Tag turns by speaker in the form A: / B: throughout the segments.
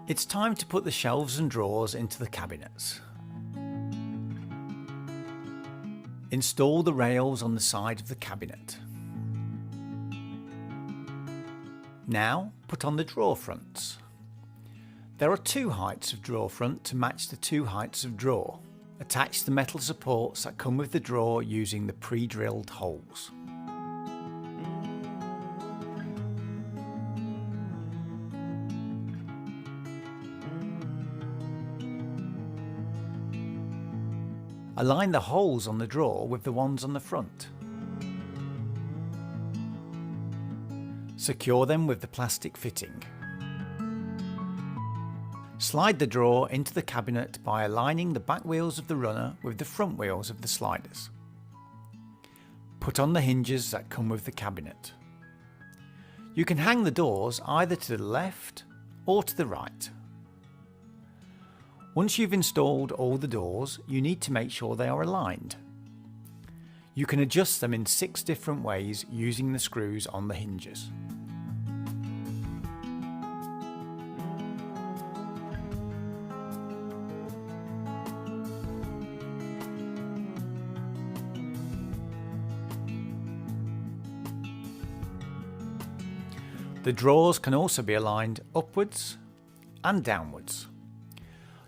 A: It's time to put the shelves and drawers into the cabinets. Install the rails on the side of the cabinet. Now put on the drawer fronts. There are two heights of drawer front to match the two heights of drawer. Attach the metal supports that come with the drawer using the pre-drilled holes. Align the holes on the drawer with the ones on the front. Secure them with the plastic fitting. Slide the drawer into the cabinet by aligning the back wheels of the runner with the front wheels of the sliders. Put on the hinges that come with the cabinet. You can hang the doors either to the left or to the right. Once you've installed all the doors, you need to make sure they are aligned. You can adjust them in 6 different ways using the screws on the hinges. The drawers can also be aligned upwards and downwards.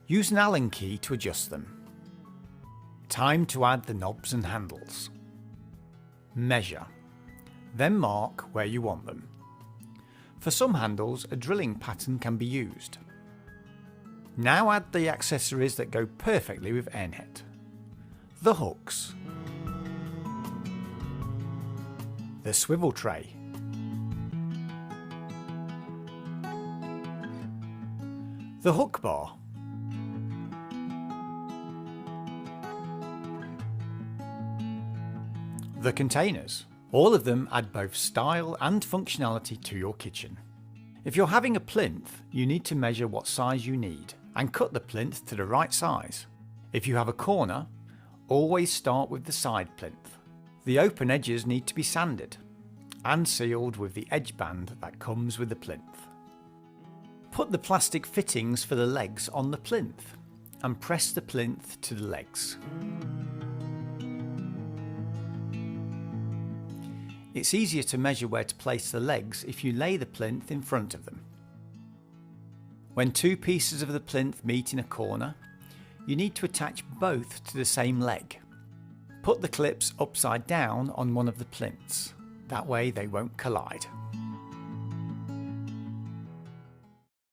A: Use an Allen key to adjust them. Time to add the knobs and handles. Measure, then mark where you want them. For some handles, a drilling pattern can be used. Now add the accessories that go perfectly with ENHET. The hooks, the swivel tray, the hook bar, the containers. All of them add both style and functionality to your kitchen. If you're having a plinth, you need to measure what size you need and cut the plinth to the right size. If you have a corner, always start with the side plinth. The open edges need to be sanded and sealed with the edge band that comes with the plinth. Put the plastic fittings for the legs on the plinth and press the plinth to the legs. It's easier to measure where to place the legs if you lay the plinth in front of them. When 2 pieces of the plinth meet in a corner, you need to attach both to the same leg. Put the clips upside down on one of the plinths. That way they won't collide.